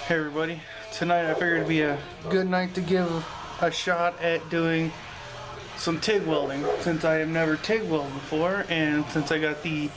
Hey everybody, tonight I figured it'd be a good night to give a shot at doing some TIG welding since I have never TIG welded before, and since I got the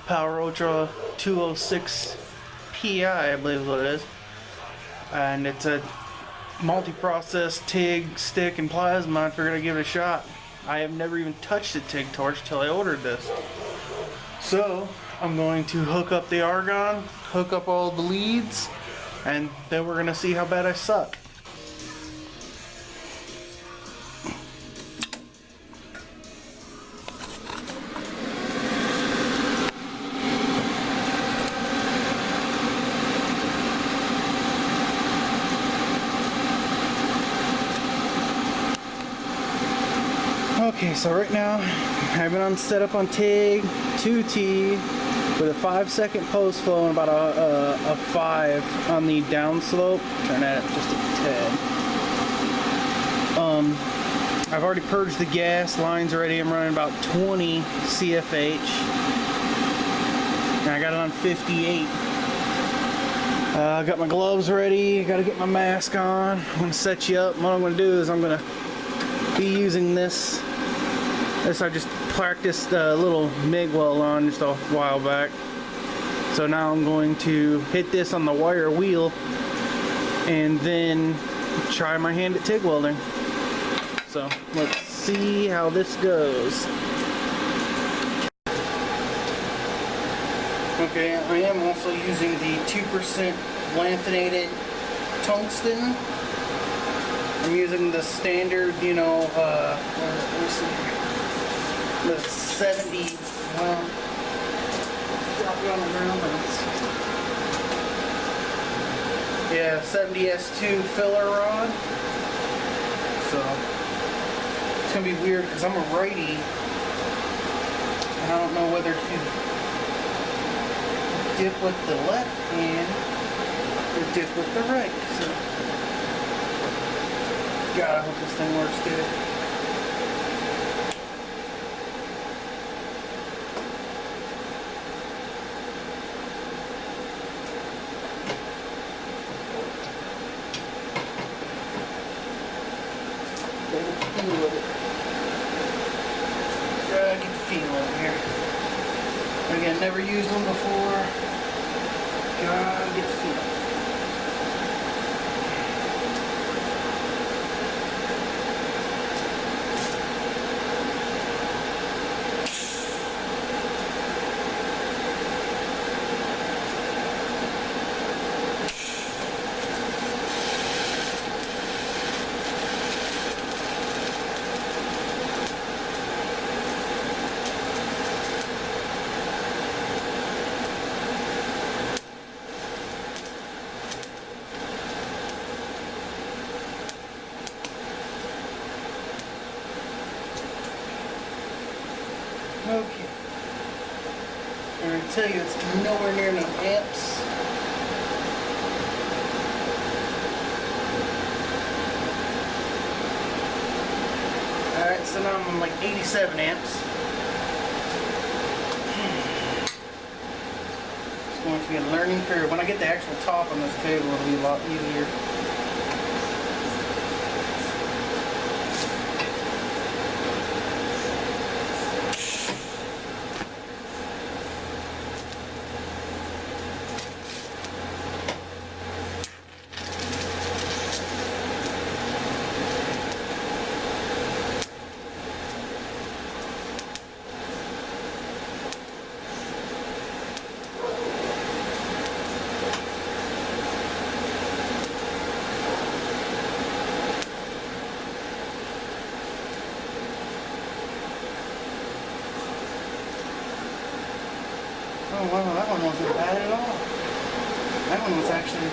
Power Ultra 206 PI, I believe is what it is, and it's a multi-process TIG, stick, and plasma. I figured I'd give it a shot. I have never even touched a TIG torch till I ordered this. So I'm going to hook up the argon, hook up all the leads, and then we're gonna see how bad I suck. Okay, so right now I've been set up on TIG 2T with a 5-second post flow and about a 5 on the downslope. Turn that up just a tad. I've already purged the gas lines already. I'm running about 20 CFH, and I got it on 58. I got my gloves ready. I got to get my mask on. I'm gonna set you up. What I'm gonna do is I'm gonna be using this. I just practiced a little MIG weld on just a while back. So now I'm going to hit this on the wire wheel and then try my hand at TIG welding. So let's see how this goes. Okay, I am also using the 2% lanthanated tungsten. I'm using the standard, let me see here. The 70, well, drop it on the ground, yeah, 70S2 filler rod. So it's gonna be weird because I'm a righty, and I don't know whether to dip with the left hand or dip with the right. So, God, I hope this thing works good. Get the feel of it here. Again, never used one before. Gotta get the feel. Okay. I'm going to tell you it's nowhere near enough amps. Alright, so now I'm on like 87 amps. It's going to be a learning curve. When I get the actual top on this table, it'll be a lot easier. Oh wow, that one wasn't bad at all. That one was actually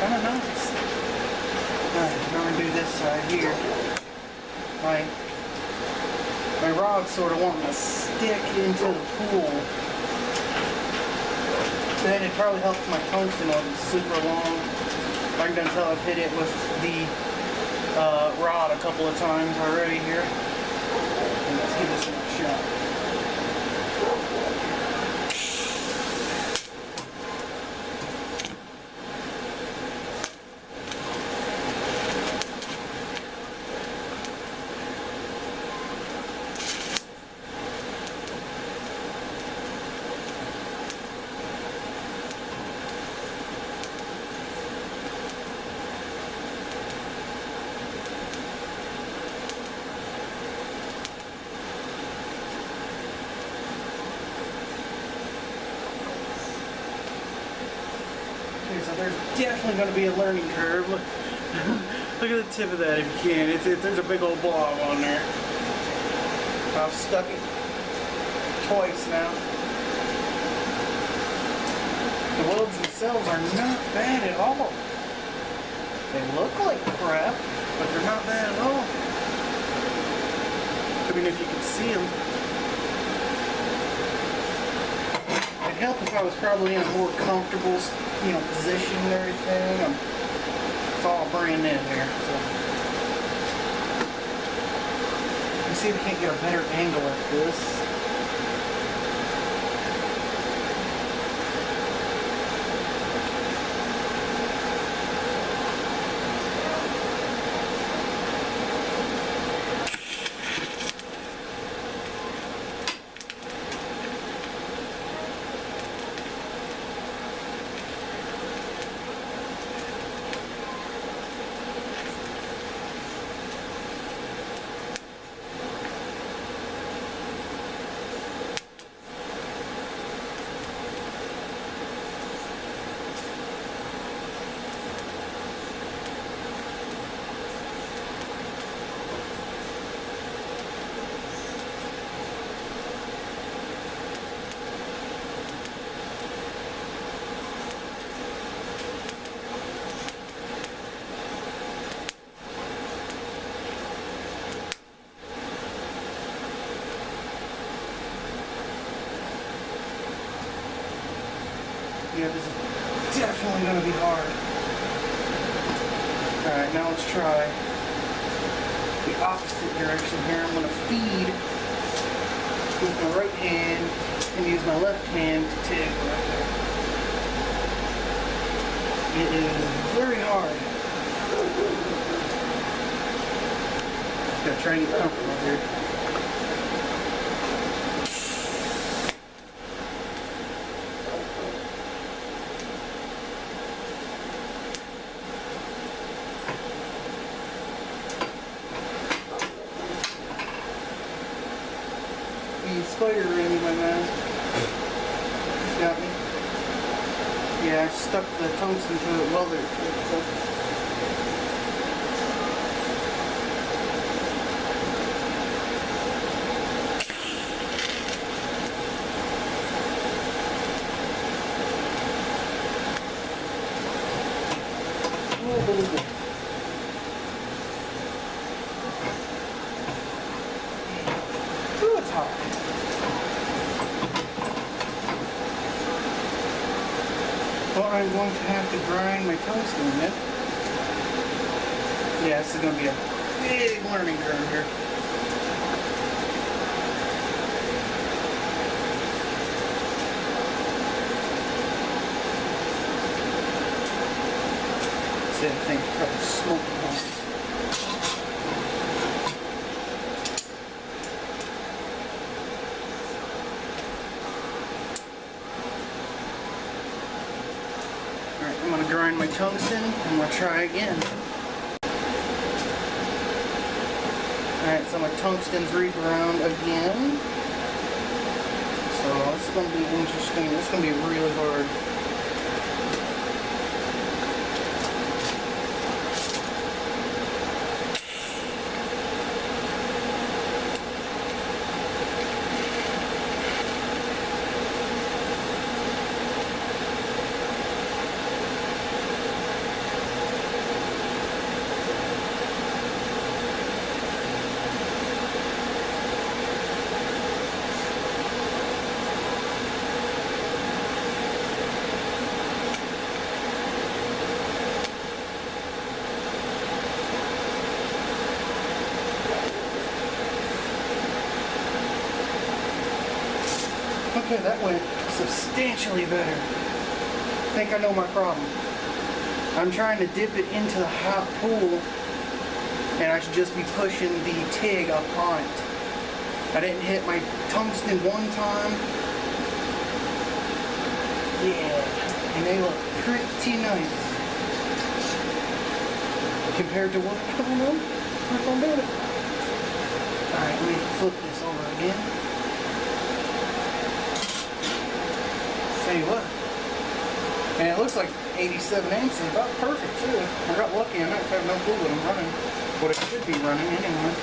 kind of nice. Alright, now we're going to do this side here. My rod's sort of wanting to stick into the pool. Then it probably helps my tungsten on super long. I can tell I've hit it with the rod a couple of times already here. And let's give this a shot. so there's definitely going to be a learning curve. Look, look at the tip of that if you can. There's a big old blob on there. I've stuck it twice now. The welds themselves are not bad at all. They look like crap, but they're not bad at all. I mean, if you could see them. It'd help if I was probably in a more comfortable, position and everything. It's all brand new here. So. Let's see if we can't get a better angle at this. Yeah, this is definitely going to be hard. Alright, now let's try the opposite direction here. I'm going to feed with my right hand and use my left hand to TIG right there. It is very hard. Just got to try and get comfortable here. Spider ring in my mouth. Got me. Yeah, I stuck the tungsten to it welder. So. Ooh, it's hot. Well, I'm going to have to grind my tungsten in it. Yeah, this is going to be a big learning curve here. See, I think probably smoking on it. Alright, I'm going to grind my tungsten and we'll try again. Alright, so my tungsten's reground again. So this is going to be interesting. This is going to be really hard. Okay, that went substantially better. I think I know my problem. I'm trying to dip it into the hot pool, and I should just be pushing the TIG upon it. I didn't hit my tungsten one time. Yeah, and they look pretty nice. Compared to what? I don't know. Work on doing it. Alright, let me flip this over again. Tell you what, and it looks like 87 amps is about perfect too. I got lucky. I have no clue what I'm running, what it should be running anyway.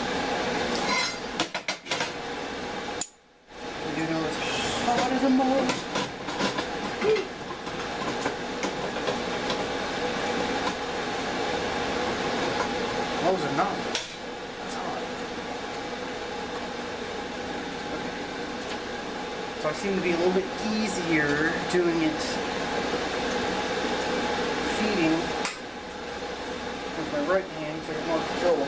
You know it's hot as a mole. Those are not. That's hot. Okay. So I seem to be a little bit easier doing it, feeding with my right hand so I get more control.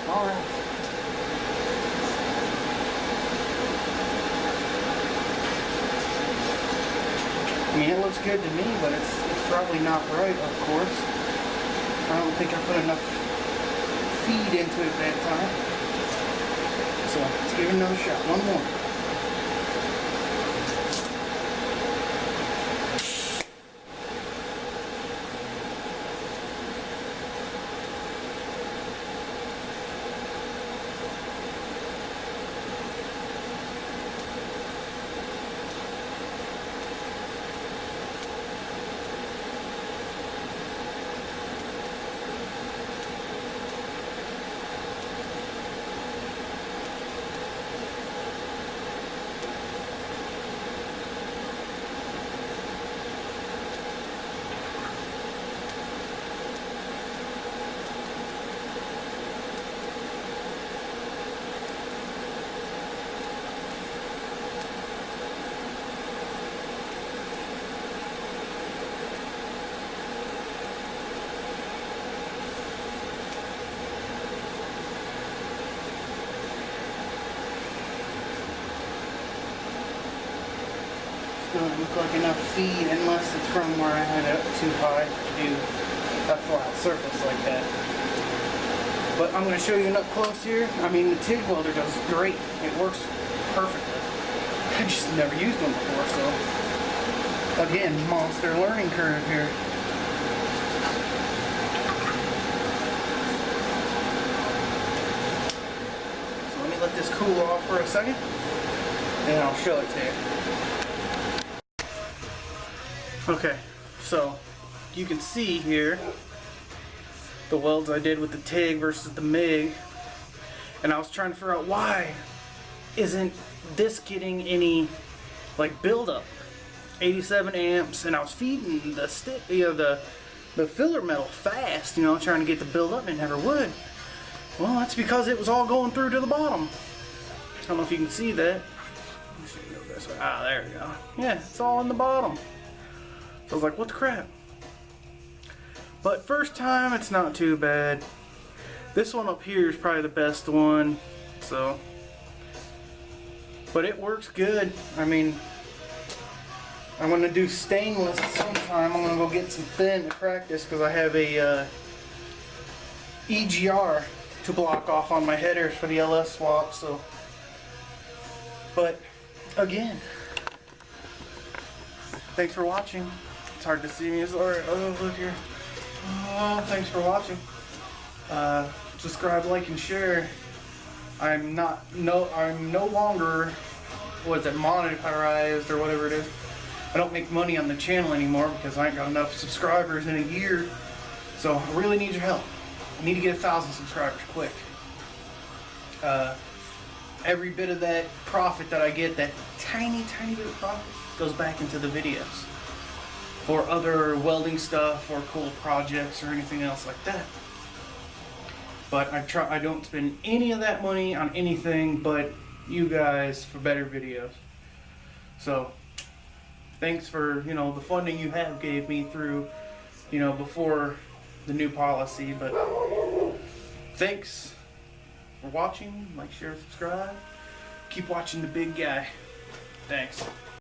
Alright. I mean, it looks good to me, but it's probably not right, of course. I don't think I put enough feed into it that time. So, let's give it another shot. One more. Doesn't look like enough feed unless it's from where I had it too high to do a flat surface like that. But I'm going to show you up close here. I mean, the TIG welder does great. It works perfectly. I just never used one before, so again, monster learning curve here. So let me let this cool off for a second, and I'll show it to you. Okay, so you can see here the welds I did with the TIG versus the MIG, and I was trying to figure out why isn't this getting any like buildup. 87 amps, and I was feeding the stick, the filler metal fast, trying to get the build up, and it never would. Well, that's because it was all going through to the bottom. I don't know if you can see that. Ah, there we go. Yeah, it's all in the bottom. I was like, what the crap? But first time, it's not too bad. This one up here is probably the best one. So, but it works good. I mean, I'm gonna do stainless sometime. I'm gonna go get some thin to practice because I have a EGR to block off on my headers for the LS swap. So, but again, thanks for watching. It's hard to see me. Alright, oh look here. Oh, thanks for watching. Subscribe, like, and share. I'm no longer, what is it, monetized or whatever it is. I don't make money on the channel anymore because I ain't got enough subscribers in a year. So I really need your help. I need to get 1,000 subscribers quick. Every bit of that profit that I get, that tiny bit of profit, goes back into the videos for other welding stuff or cool projects or anything else like that. But I don't spend any of that money on anything but you guys for better videos. So thanks for, you know, the funding you have gave me through, you know, before the new policy. But thanks for watching. Like, share, subscribe. Keep watching the big guy. Thanks.